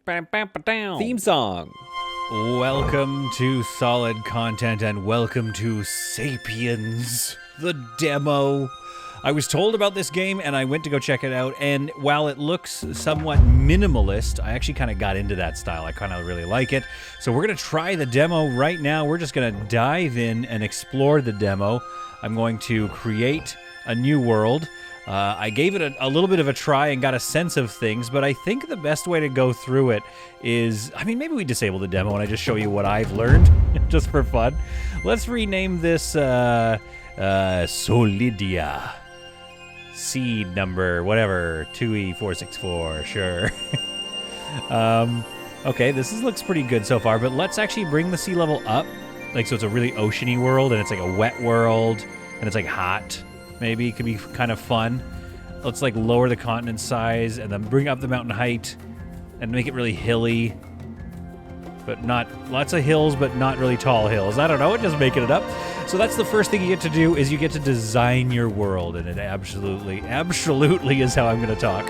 Theme song. Welcome to Solid Content and welcome to Sapiens, the demo. I was told about this game and I went to go check it out, and while it looks somewhat minimalist, I actually kind of got into that style. I kind of really like it. So we're going to try the demo right now. We're just going to dive in and explore the demo. I'm going to create a new world. I gave it a little bit of a try and got a sense of things, but I think the best way to go through it is, maybe we disable the demo and I just show you what I've learned, just for fun. Let's rename this Solidia. Seed number, whatever, 2E464, sure. Okay, this looks pretty good so far, but let's actually bring the sea level up. So it's a really oceany world, and it's like a wet world, and it's like hot. Maybe it could be kind of fun. Let's lower the continent size and then bring up the mountain height and make it really hilly. But not lots of hills, but not really tall hills. I don't know, just making it up. So that's the first thing you get to do, is you get to design your world, and it absolutely is how I'm going to talk.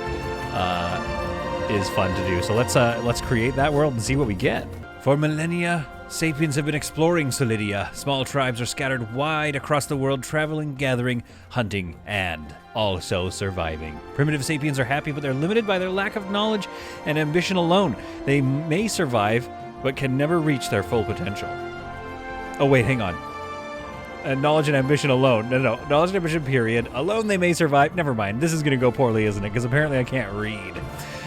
Is fun to do. So let's create that world and see what we get. For millennia, Sapiens have been exploring Solidia. Small tribes are scattered wide across the world, traveling, gathering, hunting, and also surviving. Primitive Sapiens are happy, but they're limited by their lack of knowledge and ambition alone. They may survive, but can never reach their full potential. Oh, wait, hang on. Knowledge and ambition alone. No. Knowledge and ambition, period. Alone they may survive. Never mind. This is going to go poorly, isn't it? Because apparently I can't read.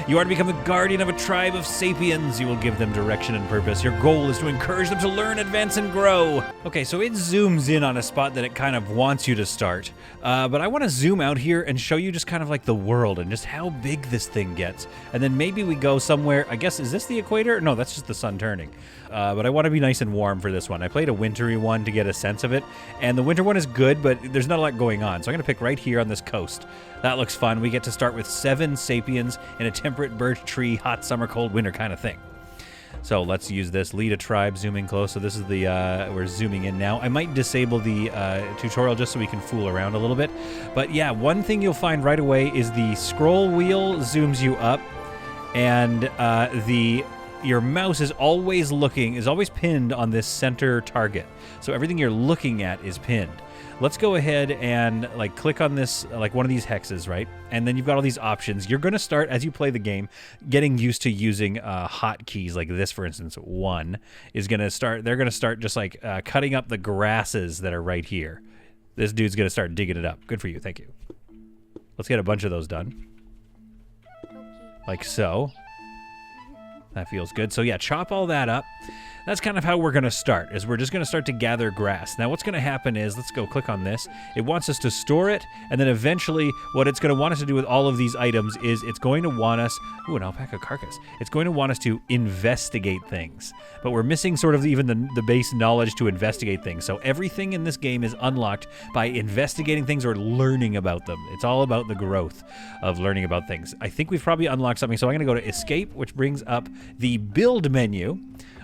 You are to become the guardian of a tribe of Sapiens. You will give them direction and purpose. Your goal is to encourage them to learn, advance, and grow. Okay, so it zooms in on a spot that it kind of wants you to start. But I want to zoom out here and show you just kind of the world and just how big this thing gets. And then maybe we go somewhere. I guess, is this the equator? No, that's just the sun turning. But I want to be nice and warm for this one. I played a wintry one to get a sense of it. And the winter one is good, but there's not a lot going on. So I'm going to pick right here on this coast. That looks fun. We get to start with 7 Sapiens in a temperate birch tree, hot summer, cold winter kind of thing. So let's use this. Lead a tribe, zooming close. So this is the, we're zooming in now. I might disable the tutorial just so we can fool around a little bit. But yeah, one thing you'll find right away is the scroll wheel zooms you up, and your mouse is always pinned on this center target. So everything you're looking at is pinned. Let's go ahead and click on this, one of these hexes, right? And then you've got all these options. You're going to start, as you play the game, getting used to using hotkeys like this, for instance. 1 is going to start, they're going to start just cutting up the grasses that are right here. This dude's going to start digging it up. Good for you. Thank you. Let's get a bunch of those done. Like so. That feels good. So yeah, chop all that up. That's kind of how we're going to start, is we're just going to start to gather grass. Now what's going to happen is, let's go click on this. It wants us to store it, and then eventually what it's going to want us to do with all of these items is it's going to want us, an alpaca carcass. It's going to want us to investigate things. But we're missing sort of even the base knowledge to investigate things. So everything in this game is unlocked by investigating things or learning about them. It's all about the growth of learning about things. I think we've probably unlocked something, so I'm going to go to escape, which brings up the build menu.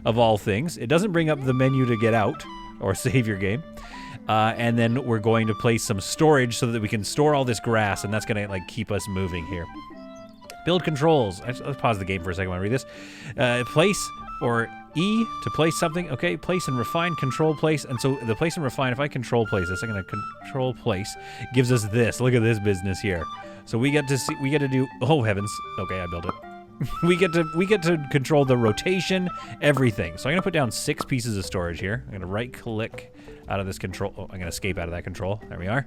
Of all things, it doesn't bring up the menu to get out or save your game. And then we're going to place some storage so that we can store all this grass, and that's going to keep us moving here. Build controls. Let's pause the game for a second while I read this. Place or E to place something. Okay, place and refine, control place. And so the place and refine, if I control place this, I'm going to control place, gives us this. Look at this business here. So we get to do, oh heavens. Okay, I built it. we get to control the rotation, everything. So I'm going to put down 6 pieces of storage here. I'm going to right click out of this control. Oh, I'm going to escape out of that control. There we are.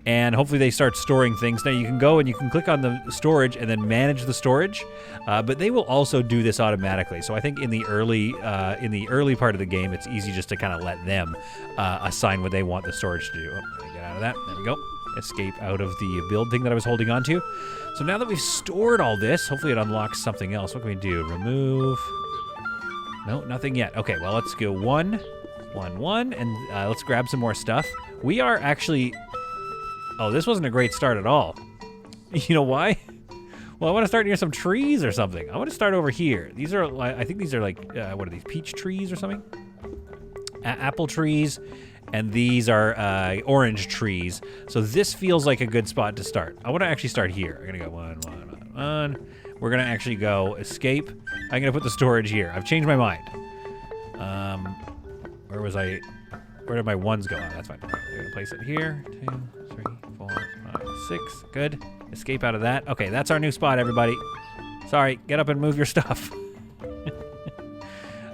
And hopefully they start storing things. Now you can go and you can click on the storage and then manage the storage, but they will also do this automatically. So I think in the early part of the game, it's easy just to kind of let them assign what they want the storage to do. Oh, get out of that. There we go. Escape out of the build thing that I was holding on to. So now that we've stored all this, hopefully it unlocks something else. What can we do? Remove. No, nothing yet. Okay, well, let's go 1, 1, 1, and let's grab some more stuff. We are actually... Oh, this wasn't a great start at all. You know why? Well, I want to start near some trees or something. I want to start over here. These are, I think these are what are these, peach trees or something? Apple trees. And these are orange trees. So this feels like a good spot to start. I want to actually start here. I'm going to go 1, 1, 1, 1. we're going to actually go escape. I'm going to put the storage here. I've changed my mind. Where was I? Where did my ones go? Oh, that's fine. We're going to place it here. 2, 3, 4, 5, 6. Good. Escape out of that. Okay, that's our new spot, everybody. Sorry, get up and move your stuff.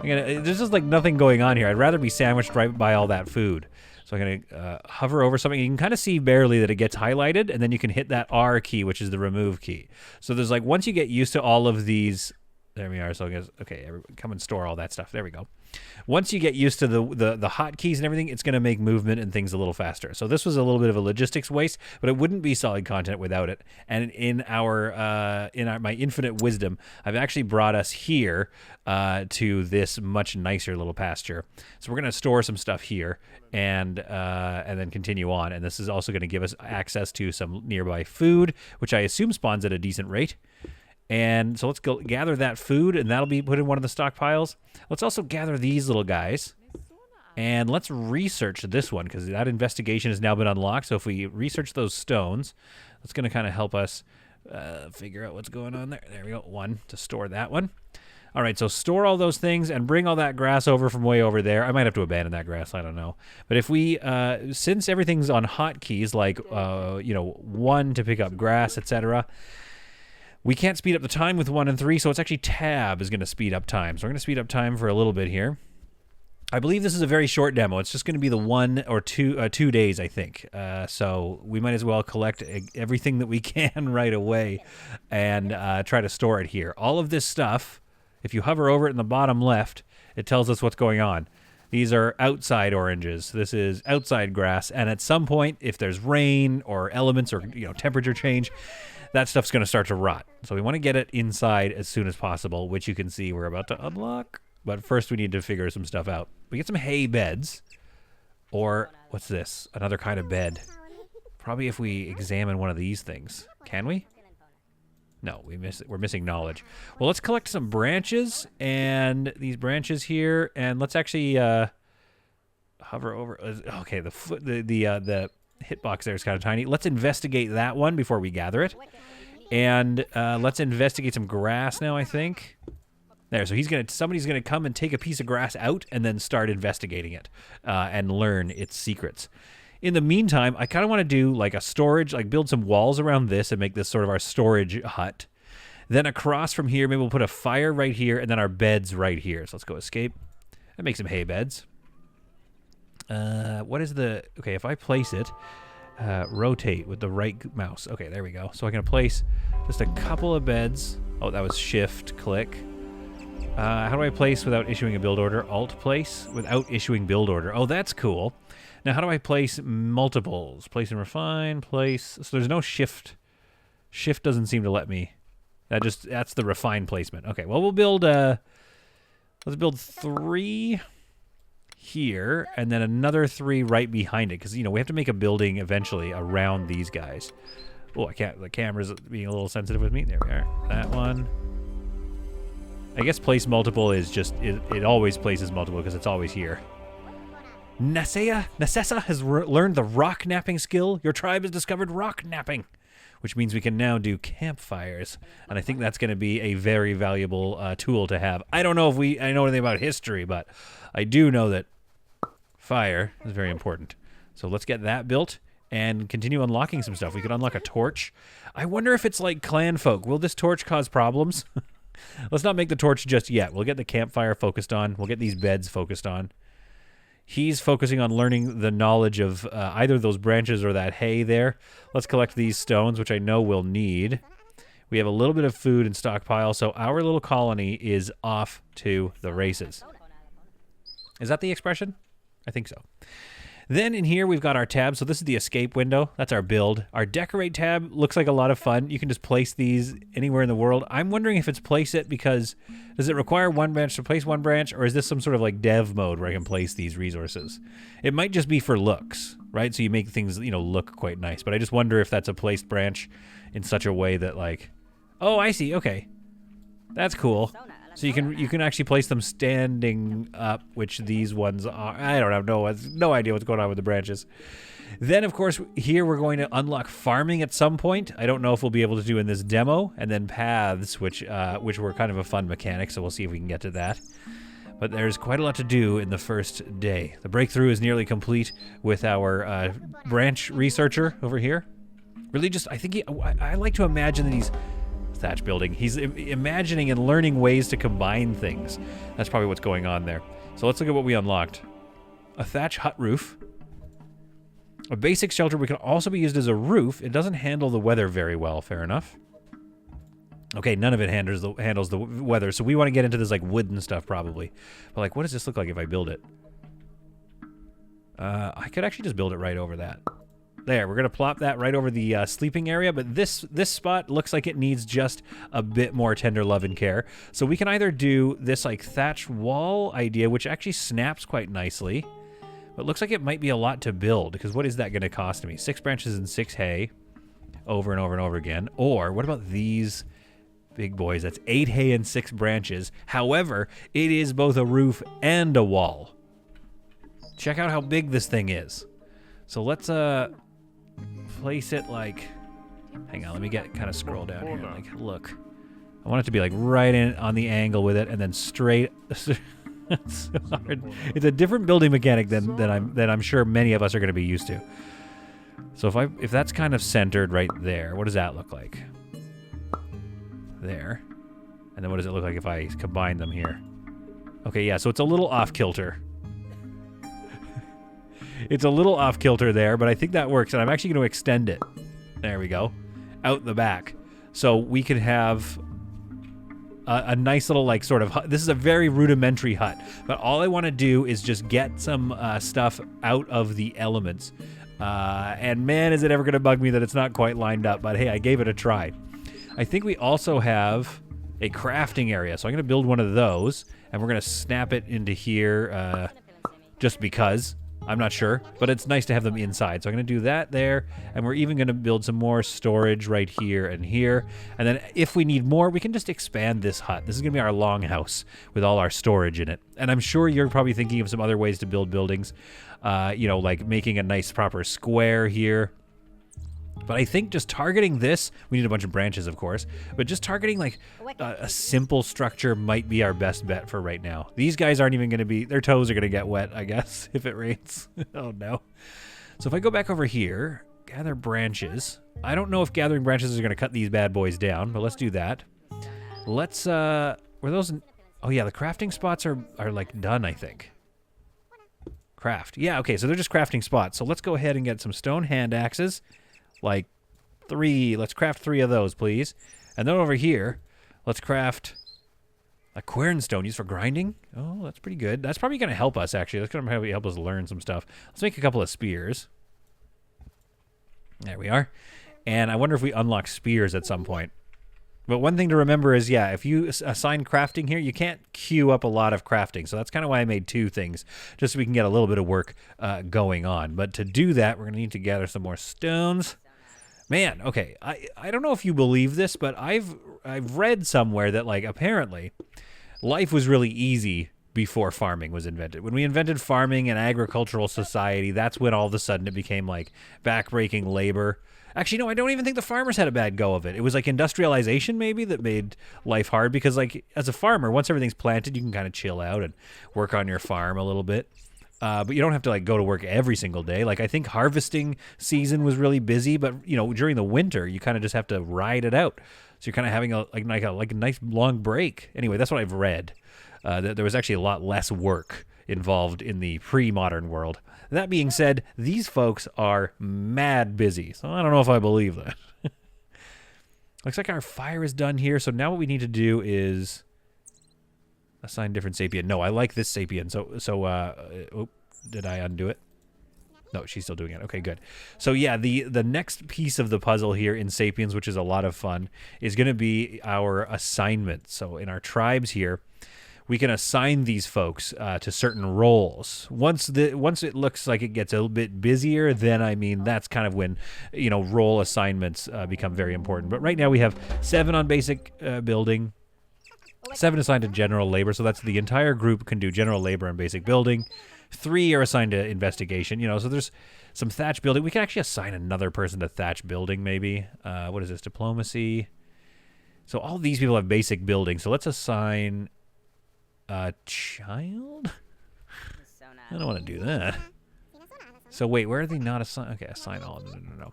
There's just like nothing going on here. I'd rather be sandwiched right by all that food. So I'm going to hover over something. You can kind of see barely that it gets highlighted, and then you can hit that R key, which is the remove key. So there's like, once you get used to all of these, there we are. So I guess, okay, come and store all that stuff. There we go. Once you get used to the hotkeys and everything, it's going to make movement and things a little faster. So this was a little bit of a logistics waste, but it wouldn't be solid content without it. And in my infinite wisdom, I've actually brought us here to this much nicer little pasture. So we're going to store some stuff here and then continue on. And this is also going to give us access to some nearby food, which I assume spawns at a decent rate. And so let's go gather that food, and that'll be put in one of the stockpiles. Let's also gather these little guys, and let's research this one, because that investigation has now been unlocked. So if we research those stones, that's going to kind of help us figure out what's going on there. There we go. 1 to store that one. All right, so store all those things and bring all that grass over from way over there. I might have to abandon that grass. I don't know. But if we, since everything's on hotkeys, like, 1 to pick up grass, etc., we can't speed up the time with 1 and 3, so it's actually tab is going to speed up time. So we're going to speed up time for a little bit here. I believe this is a very short demo. It's just going to be the 1 or 2 days, I think. So we might as well collect everything that we can right away and try to store it here. All of this stuff, if you hover over it in the bottom left, it tells us what's going on. These are outside oranges. This is outside grass. And at some point, if there's rain or elements or temperature change, that stuff's going to start to rot. So we want to get it inside as soon as possible, which you can see we're about to unlock. But first we need to figure some stuff out. We get some hay beds. Or, what's this? Another kind of bed. Probably if we examine one of these things. Can we? No, we're missing knowledge. Well, let's collect some branches, and these branches here, and let's actually hover over. Okay, the hitbox there is kind of tiny. Let's investigate that one before we gather it. And let's investigate some grass now, I think. There, so somebody's gonna come and take a piece of grass out and then start investigating it and learn its secrets. In the meantime, I kind of want to do like a storage, like build some walls around this and make this sort of our storage hut. Then across from here, maybe we'll put a fire right here and then our beds right here. So let's go escape and make some hay beds. What is okay, if I place it, rotate with the right mouse. Okay, there we go. So I can place just a couple of beds. Oh, that was shift click. How do I place without issuing a build order? Alt place without issuing build order. Oh, that's cool. Now, how do I place multiples? Place and refine, place. So there's no shift. Shift doesn't seem to let me. That's the refine placement. Okay, well, we'll build, let's build 3 here, and then another 3 right behind it, because, we have to make a building eventually around these guys. Oh, I can't, the camera's being a little sensitive with me. There we are. That one. I guess place multiple is just, it always places multiple because it's always here. Nasessa has learned the rock napping skill. Your tribe has discovered rock napping, which means we can now do campfires. And I think that's going to be a very valuable tool to have. I don't know if I know anything about history, but I do know that fire is very important. So let's get that built and continue unlocking some stuff. We could unlock a torch. I wonder if it's like clan folk. Will this torch cause problems? Let's not make the torch just yet. We'll get the campfire focused on. We'll get these beds focused on. He's focusing on learning the knowledge of either those branches or that hay there. Let's collect these stones, which I know we'll need. We have a little bit of food and stockpile, so our little colony is off to the races. Is that the expression? I think so. Then in here, we've got our tab. So this is the escape window. That's our build. Our decorate tab looks like a lot of fun. You can just place these anywhere in the world. I'm wondering if it's place it because does it require one branch to place one branch, or is this some sort of like dev mode where I can place these resources? It might just be for looks, right? So you make things, look quite nice. But I just wonder if that's a placed branch in such a way that like, oh, I see. Okay. That's cool. So you can actually place them standing up, which these ones are. I don't have no idea what's going on with the branches. Then, of course, here we're going to unlock farming at some point. I don't know if we'll be able to do in this demo. And then paths, which were kind of a fun mechanic, so we'll see if we can get to that. But there's quite a lot to do in the first day. The breakthrough is nearly complete with our branch researcher over here. Really just, I like to imagine that he's thatch building. He's imagining and learning ways to combine things. That's probably what's going on there. So let's look at what we unlocked. A thatch hut roof. A basic shelter we can also be used as a roof. It doesn't handle the weather very well, fair enough. Okay, none of it handles the weather, so we want to get into this like wooden stuff probably. But like, what does this look like if I build it? I could actually just build it right over that. There, we're going to plop that right over the sleeping area, but this spot looks like it needs just a bit more tender love and care. So we can either do this like thatch wall idea, which actually snaps quite nicely. But it looks like it might be a lot to build, because what is that going to cost me? 6 branches and 6 hay over and over and over again. Or what about these big boys? That's 8 hay and 6 branches. However, it is both a roof and a wall. Check out how big this thing is. So let's place it like... Hang on, let me kind of scroll down here. Like, look. I want it to be like right in on the angle with it, and then straight... It's so hard. It's a different building mechanic than I'm sure many of us are going to be used to. So if that's kind of centered right there, what does that look like? There. And then what does it look like if I combine them here? Okay, yeah, so it's a little off kilter. It's a little off kilter there, but I think that works, and I'm actually going to extend it. There we go. Out the back. So we could have a nice little, like, sort of hut. This is a very rudimentary hut, but all I want to do is just get some stuff out of the elements. And man, is it ever going to bug me that it's not quite lined up, but hey, I gave it a try. I think we also have a crafting area, so I'm going to build one of those, and we're going to snap it into here just because. I'm not sure, but it's nice to have them inside. So I'm going to do that there, and we're even going to build some more storage right here and here. And then if we need more, we can just expand this hut. This is going to be our longhouse with all our storage in it. And I'm sure you're probably thinking of some other ways to build buildings, you know, like making a nice proper square here. But I think just targeting this, we need a bunch of branches, of course, but just targeting like a simple structure might be our best bet for right now. These guys aren't even going to be, their toes are going to get wet, I guess, if it rains. Oh, no. So if I go back over here, gather branches. I don't know if gathering branches is going to cut these bad boys down, but let's do that. Let's, were those, oh yeah, the crafting spots are like done, I think. Craft. Yeah, okay, so they're just crafting spots. So let's go ahead and get some stone hand axes. Like 3. Let's craft 3 of those, please. And then over here, let's craft a quernstone used for grinding. Oh, that's pretty good. That's probably going to help us, actually. That's going to help us learn some stuff. Let's make a couple of spears. There we are. And I wonder if we unlock spears at some point. But one thing to remember is, yeah, if you assign crafting here, you can't queue up a lot of crafting. So that's kind of why I made 2 things, just so we can get a little bit of work going on. But to do that, we're going to need to gather some more stones. Man, okay, I don't know if you believe this, but I've read somewhere that, like, apparently life was really easy before farming was invented. When we invented farming and agricultural society, that's when all of a sudden it became, like, backbreaking labor. Actually, no, I don't even think the farmers had a bad go of it. It was, like, industrialization, maybe, that made life hard, because, like, as a farmer, once everything's planted, you can kind of chill out and work on your farm a little bit. But you don't have to like go to work every single day. Like I think harvesting season was really busy, but you know during the winter you kind of just have to ride it out. So you're kind of having a nice long break. Anyway, that's what I've read. That there was actually a lot less work involved in the pre-modern world. That being said, these folks are mad busy, so I don't know if I believe that. Looks like our fire is done here. So now what we need to do is assign different sapien. No, I like this sapien. So, did I undo it? No, she's still doing it. Okay, good. So yeah, the next piece of the puzzle here in Sapiens, which is a lot of fun, is going to be our assignment. So in our tribes here, we can assign these folks to certain roles. Once it looks like it gets a little bit busier, then I mean that's kind of when role assignments become very important. But right now we have 7 on basic building. 7 assigned to general labor, so that's the entire group can do general labor and basic building. 3 are assigned to investigation, you know, so there's some thatch building. We can actually assign another person to thatch building, maybe. What is this? Diplomacy. So all these people have basic building, so let's assign a child? I don't want to do that. So wait, where are they not assigned? Okay, assign all. No.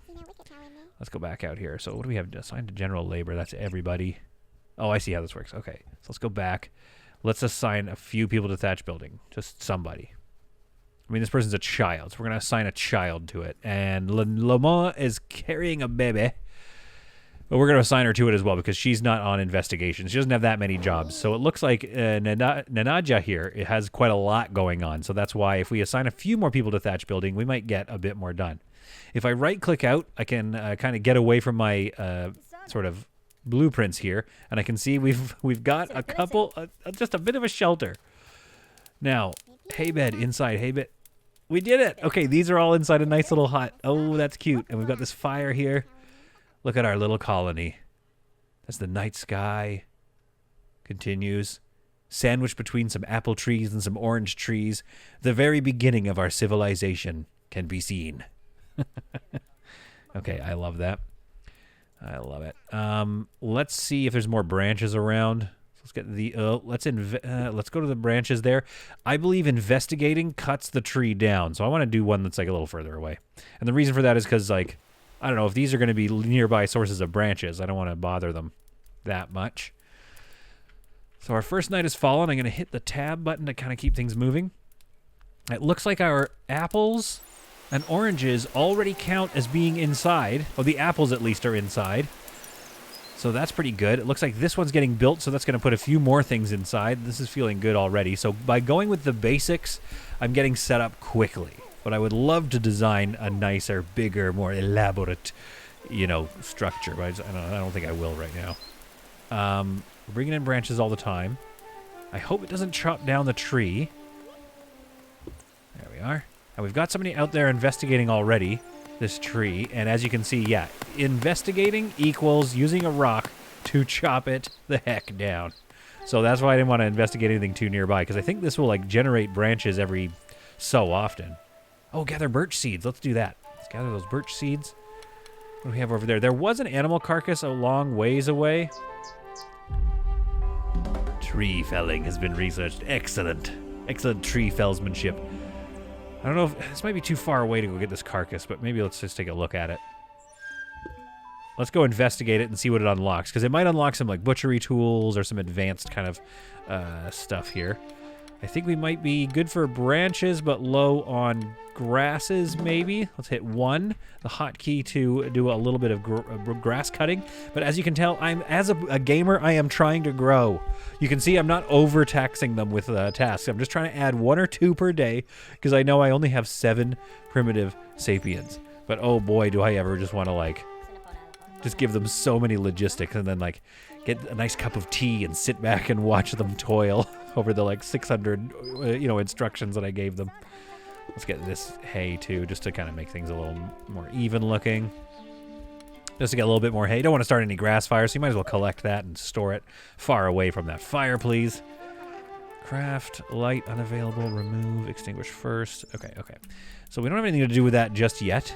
Let's go back out here. So what do we have assigned to general labor? That's everybody. Oh, I see how this works. Okay, so let's go back. Let's assign a few people to thatch building. Just somebody. I mean, this person's a child, so we're going to assign a child to it. And Lamont is carrying a baby. But we're going to assign her to it as well because she's not on investigation. She doesn't have that many jobs. So it looks like Nanaja here, it has quite a lot going on. So that's why if we assign a few more people to thatch building, we might get a bit more done. If I right-click out, I can kind of get away from my sort of blueprints here, and I can see we've got a couple, just a bit of a shelter. Now, hay bed inside, hay bed. We did it. Okay, these are all inside a nice little hut. Oh, that's cute. And we've got this fire here. Look at our little colony. That's the night sky. Continues. Sandwiched between some apple trees and some orange trees, the very beginning of our civilization can be seen. Okay, I love that. I love it. Let's see if there's more branches around. Let's get the let's go to the branches there. I believe investigating cuts the tree down, so I want to do one that's like a little further away. And the reason for that is because, like, I don't know if these are going to be nearby sources of branches. I don't want to bother them that much. So our first night has fallen. I'm going to hit the tab button to kind of keep things moving. It looks like our apples and oranges already count as being inside. Oh, the apples at least are inside. So that's pretty good. It looks like this one's getting built, so that's going to put a few more things inside. This is feeling good already. So by going with the basics, I'm getting set up quickly. But I would love to design a nicer, bigger, more elaborate, you know, structure. But I don't think I will right now. We're bringing in branches all the time. I hope it doesn't chop down the tree. There we are. And we've got somebody out there investigating already this tree. And as you can see, yeah, investigating equals using a rock to chop it the heck down. So that's why I didn't want to investigate anything too nearby, because I think this will, like, generate branches every so often. Oh, gather birch seeds. Let's do that. Let's gather those birch seeds. What do we have over there? There was an animal carcass a long ways away. Tree felling has been researched. Excellent. Excellent tree fellsmanship. I don't know if this might be too far away to go get this carcass, but maybe let's just take a look at it. Let's go investigate it and see what it unlocks, because it might unlock some, like, butchery tools or some advanced kind of stuff here. I think we might be good for branches, but low on grasses, maybe. Let's hit 1, the hotkey to do a little bit of grass cutting. But as you can tell, as a gamer, I am trying to grow. You can see I'm not overtaxing them with tasks. I'm just trying to add 1 or 2 per day, because I know I only have 7 primitive sapiens. But oh boy, do I ever just want to, like, just give them so many logistics and then, like, get a nice cup of tea and sit back and watch them toil over the, like, 600, instructions that I gave them. Let's get this hay, too, just to kind of make things a little more even looking. Just to get a little bit more hay. Don't want to start any grass fires, so you might as well collect that and store it far away from that fire, please. Craft, light, unavailable, remove, extinguish first. Okay. So we don't have anything to do with that just yet.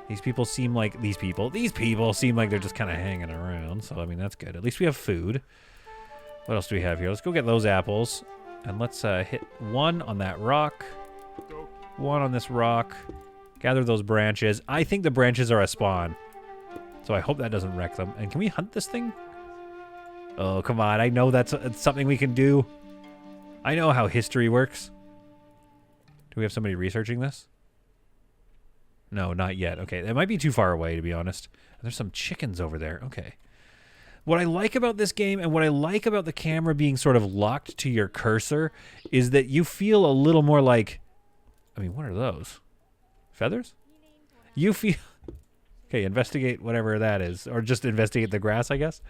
These people seem like these people seem like they're just kind of hanging around. So, I mean, that's good. At least we have food. What else do we have here? Let's go get those apples. And let's hit 1 on that rock. 1 on this rock. Gather those branches. I think the branches are a spawn. So I hope that doesn't wreck them. And can we hunt this thing? Oh, come on. I know that's something we can do. I know how history works. Do we have somebody researching this? No, not yet. Okay, that might be too far away, to be honest. There's some chickens over there. Okay. What I like about this game and what I like about the camera being sort of locked to your cursor is that you feel a little more like... I mean, what are those? Feathers? You feel... Okay, investigate whatever that is. Or just investigate the grass, I guess.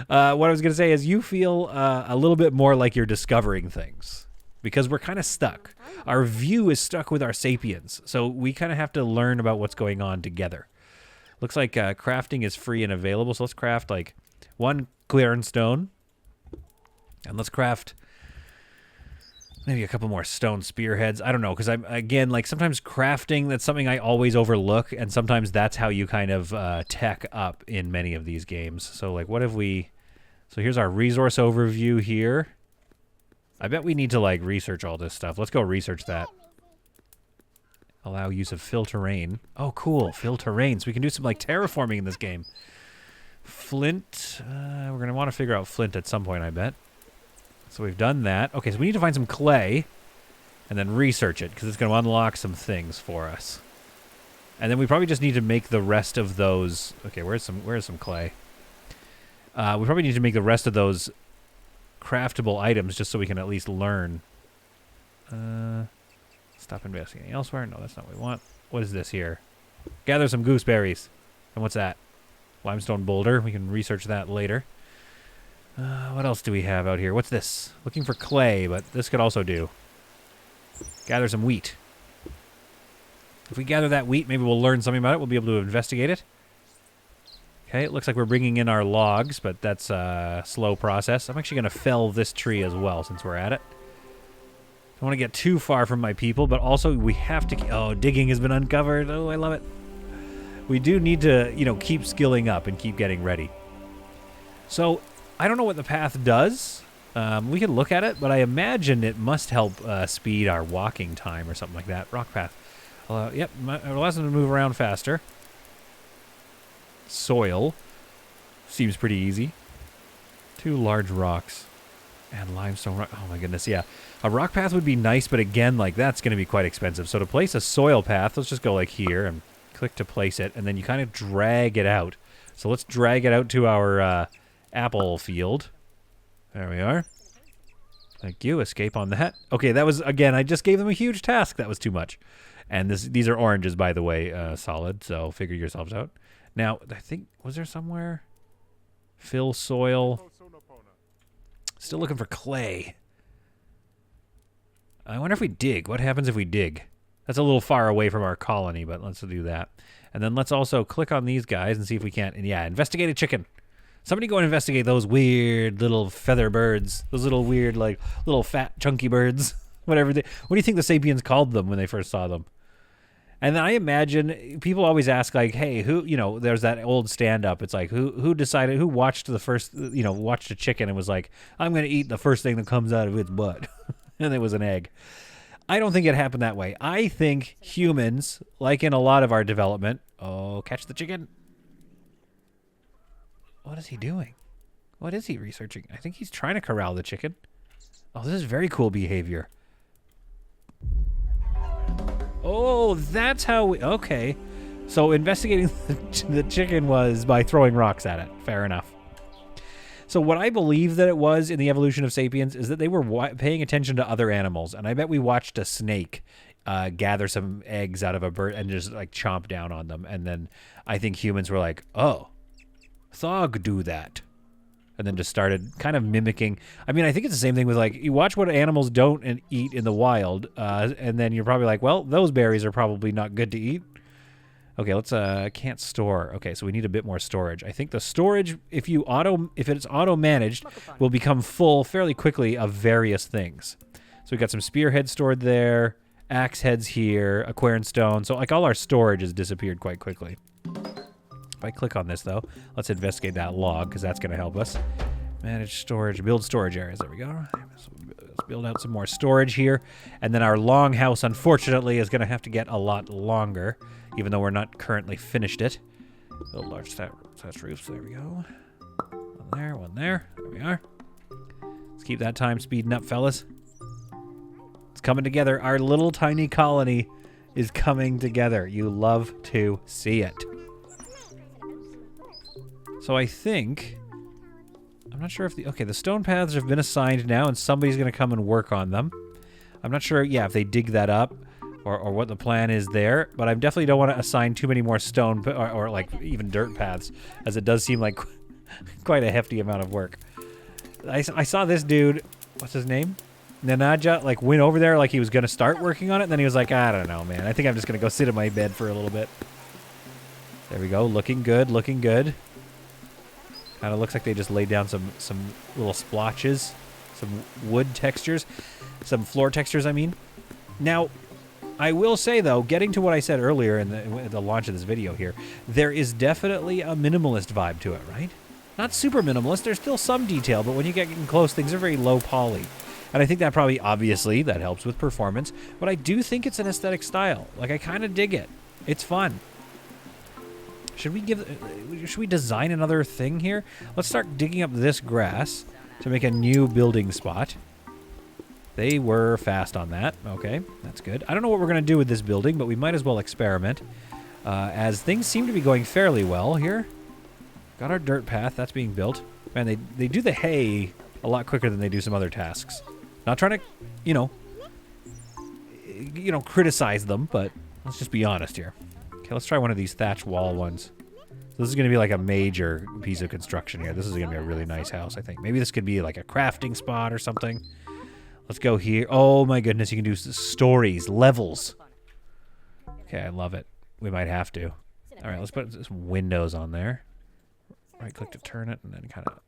What I was going to say is you feel a little bit more like you're discovering things. Because we're kind of stuck. Our view is stuck with our sapiens. So we kind of have to learn about what's going on together. Looks like crafting is free and available. So let's craft like 1 clear and stone. And let's craft maybe a couple more stone spearheads. I don't know, because again, like sometimes crafting, that's something I always overlook, and sometimes that's how you kind of tech up in many of these games. So like what have we... So here's our resource overview here. I bet we need to like research all this stuff. Let's go research that. Allow use of fill terrain. Oh, cool. Fill terrain. So we can do some like terraforming in this game. Flint. We're going to want to figure out flint at some point, I bet. So we've done that. Okay, so we need to find some clay and then research it because it's going to unlock some things for us. And then we probably just need to make the rest of those. Okay, where's some clay? We probably need to make the rest of those craftable items just so we can at least learn. Stop investigating elsewhere. No, that's not what we want. What is this here? Gather some gooseberries. And what's that? Limestone boulder. We can research that later. What else do we have out here? What's this? Looking for clay, but this could also do. Gather some wheat. If we gather that wheat, maybe we'll learn something about it. We'll be able to investigate it. Okay, it looks like we're bringing in our logs, but that's a slow process. I'm actually going to fell this tree as well since we're at it. Don't want to get too far from my people, but also we have to... Oh, digging has been uncovered. Oh, I love it. We do need to, you know, keep skilling up and keep getting ready. So... I don't know what the path does. We can look at it, but I imagine it must help speed our walking time or something like that. Rock path. Yep, it allows them to move around faster. Soil. Seems pretty easy. 2 large rocks. And limestone rock. Oh my goodness, yeah. A rock path would be nice, but again, like that's going to be quite expensive. So to place a soil path, let's just go like here and click to place it, and then you kind of drag it out. So let's drag it out to our... apple field. There we are. Thank you. Escape on that. Okay, that was, again, I just gave them a huge task. That was too much. And these are oranges, by the way, solid, so figure yourselves out. Now, I think, was there somewhere? Fill soil. Still looking for clay. I wonder if we dig. What happens if we dig? That's a little far away from our colony, but let's do that. And then let's also click on these guys and see if we can't, and yeah, investigate a chicken. Somebody go and investigate those weird little feather birds. Those little weird, like, little fat, chunky birds. Whatever. What do you think the Sapiens called them when they first saw them? And then I imagine people always ask, like, hey, who, you know, there's that old stand-up. It's like, who decided, who watched the first, you know, watched a chicken and was like, I'm going to eat the first thing that comes out of its butt. And it was an egg. I don't think it happened that way. I think humans, like in a lot of our development, oh, catch the chicken. What is he doing? What is he researching? I think he's trying to corral the chicken. Oh, this is very cool behavior. Oh, that's how we... Okay. So investigating the chicken was by throwing rocks at it. Fair enough. So what I believe that it was in the evolution of Sapiens is that they were paying attention to other animals. And I bet we watched a snake gather some eggs out of a bird and just like chomp down on them. And then I think humans were like, oh... Thog do that, and then just started kind of mimicking. I mean, I think it's the same thing with like you watch what animals don't and eat in the wild, and then you're probably like, well, those berries are probably not good to eat. Okay, let's can't store. Okay, so we need a bit more storage. I think the storage, if it's auto managed, will become full fairly quickly of various things. So we got some spearheads stored there, axe heads here, aquarium stone. So like all our storage has disappeared quite quickly. If I click on this, though, let's investigate that log, because that's going to help us. Manage storage, build storage areas. There we go. Let's build out some more storage here. And then our longhouse, unfortunately, is going to have to get a lot longer, even though we're not currently finished it. Build large thatch roofs. There we go. One there, one there. There we are. Let's keep that time speeding up, fellas. It's coming together. Our little tiny colony is coming together. You love to see it. So I think, I'm not sure if the stone paths have been assigned now and somebody's going to come and work on them. I'm not sure, yeah, if they dig that up or what the plan is there, but I definitely don't want to assign too many more stone or like even dirt paths, as it does seem like quite a hefty amount of work. I saw this dude, what's his name? Nanaja, like went over there like he was going to start working on it, and then he was like, I don't know, man. I think I'm just going to go sit in my bed for a little bit. There we go, looking good, looking good. Kind of looks like they just laid down some little splotches. some wood textures, some floor textures, I mean. Now, I will say, though, getting to what I said earlier in the launch of this video here, there is definitely a minimalist vibe to it, right? Not super minimalist. There's still some detail, but when you get getting close, things are very low poly. And I think that probably, obviously, that helps with performance. But I do think it's an aesthetic style. Like, I kind of dig it. It's fun. Should we design another thing here? Let's start digging up this grass to make a new building spot. They were fast on that. Okay, that's good. I don't know what we're going to do with this building, but we might as well experiment. As things seem to be going fairly well here. Got our dirt path. That's being built. Man, they do the hay a lot quicker than they do some other tasks. Not trying to, you know, criticize them, but let's just be honest here. Okay, let's try one of these thatch wall ones. So this is going to be like a major piece of construction here. This is going to be a really nice house, I think. Maybe this could be like a crafting spot or something. Let's go here. Oh my goodness, you can do stories, levels. Okay, I love it. We might have to. All right, let's put some windows on there. Right click to turn it, and then kind of...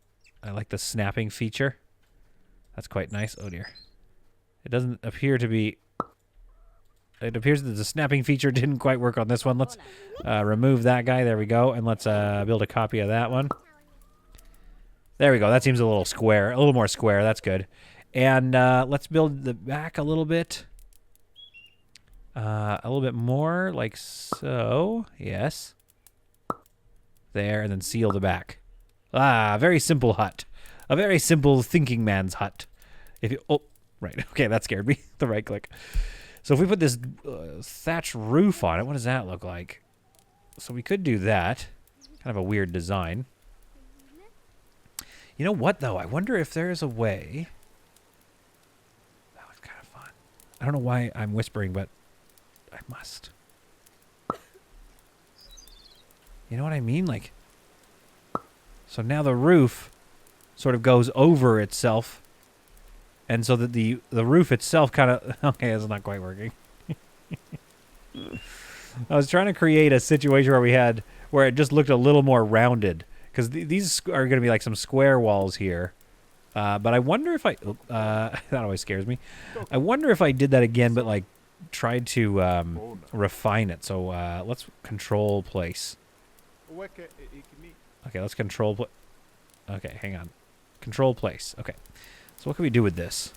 I like the snapping feature. That's quite nice. Oh dear. It doesn't appear to be... It appears that the snapping feature didn't quite work on this one. Let's remove that guy. There we go. And let's build a copy of that one. There we go. That seems a little square. A little more square. That's good. And let's build the back a little bit. A little bit more, like so. Yes. There, and then seal the back. Ah, very simple hut. A very simple thinking man's hut. If you... Oh, right. Okay, that scared me. The right click. So if we put this thatch roof on it, what does that look like? So we could do that. Kind of a weird design. You know what, though? I wonder if there's a way... That was kind of fun. I don't know why I'm whispering, but I must. You know what I mean? Like, so now the roof sort of goes over itself. And so that the roof itself kind of... Okay, it's not quite working. I was trying to create a situation where it just looked a little more rounded. Because these are going to be like some square walls here. But I wonder if I... that always scares me. I wonder if I did that again, but like tried to refine it. So let's control place. Okay, let's control... Okay, hang on. Control place. Okay. So what can we do with this?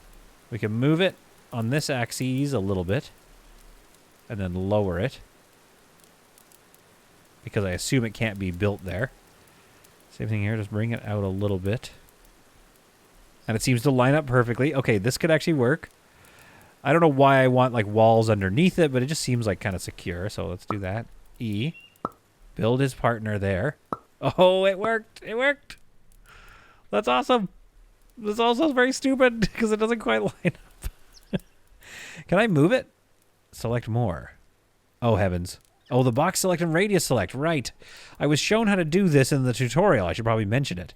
We can move it on this axis a little bit. And then lower it. Because I assume it can't be built there. Same thing here, just bring it out a little bit. And it seems to line up perfectly. Okay, this could actually work. I don't know why I want like walls underneath it, but it just seems like kind of secure. So let's do that. E. Build his partner there. Oh, it worked. It worked. That's awesome. This also is very stupid because it doesn't quite line up. Can I move it? Select more. Oh, heavens. Oh, the box select and radius select. Right. I was shown how to do this in the tutorial. I should probably mention it.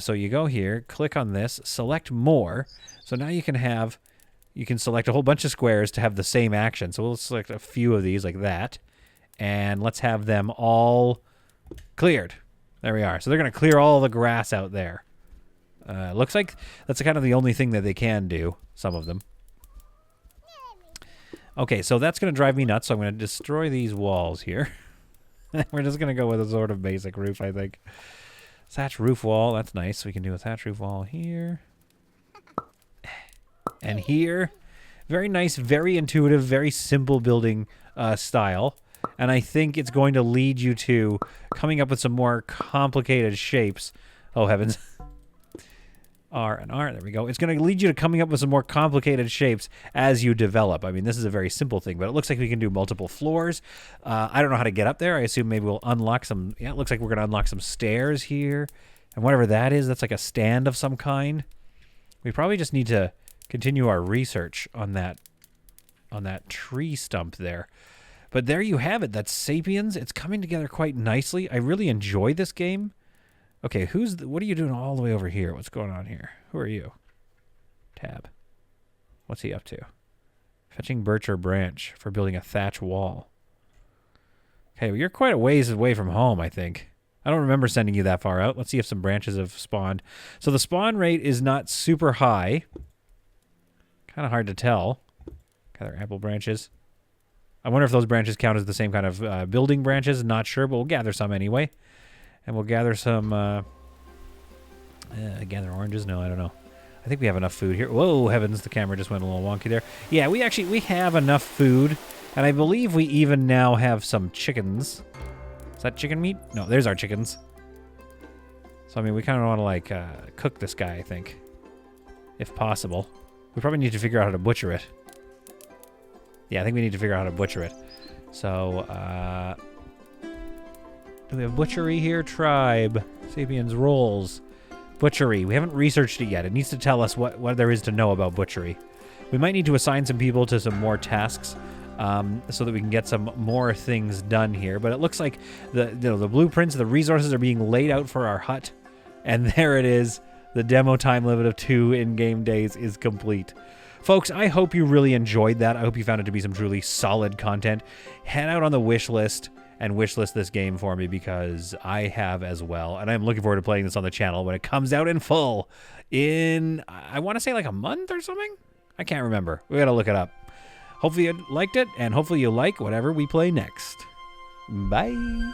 So you go here, click on this, select more. So now you can select a whole bunch of squares to have the same action. So we'll select a few of these like that. And let's have them all cleared. There we are. So they're going to clear all the grass out there. Looks like that's kind of the only thing that they can do, some of them. Okay, so that's going to drive me nuts, so I'm going to destroy these walls here. We're just going to go with a sort of basic roof, I think. Thatch roof wall, that's nice. We can do a thatch roof wall here. And here. Very nice, very intuitive, very simple building style. And I think it's going to lead you to coming up with some more complicated shapes. Oh, heavens. R and R, there we go. It's going to lead you to coming up with some more complicated shapes as you develop. I mean, this is a very simple thing, but it looks like we can do multiple floors. I don't know how to get up there. I assume maybe we'll unlock some... Yeah, it looks like we're going to unlock some stairs here. And whatever that is, that's like a stand of some kind. We probably just need to continue our research on that tree stump there. But there you have it. That's Sapiens. It's coming together quite nicely. I really enjoy this game. Okay, what are you doing all the way over here? What's going on here? Who are you? Tab. What's he up to? Fetching birch or branch for building a thatch wall. Okay, well, you're quite a ways away from home, I think. I don't remember sending you that far out. Let's see if some branches have spawned. So the spawn rate is not super high. Kind of hard to tell. Gather apple branches. I wonder if those branches count as the same kind of building branches. Not sure, but we'll gather some anyway. And we'll gather some... gather oranges? No, I don't know. I think we have enough food here. Whoa, heavens, the camera just went a little wonky there. Yeah, we have enough food. And I believe we even now have some chickens. Is that chicken meat? No, there's our chickens. So, I mean, we kind of want to, like, cook this guy, I think. If possible. We probably need to figure out how to butcher it. Yeah, I think we need to figure out how to butcher it. So, do we have butchery here? Tribe. Sapiens rolls. Butchery. We haven't researched it yet. It needs to tell us what there is to know about butchery. We might need to assign some people to some more tasks. So that we can get some more things done here. But it looks like the blueprints, the resources are being laid out for our hut. And there it is. The demo time limit of 2 in-game days is complete. Folks, I hope you really enjoyed that. I hope you found it to be some truly solid content. Head out on the wish list and wish list this game for me because I have as well. And I'm looking forward to playing this on the channel when it comes out in full in, I want to say like a month or something? I can't remember. We got to look it up. Hopefully you liked it, and hopefully you like whatever we play next. Bye.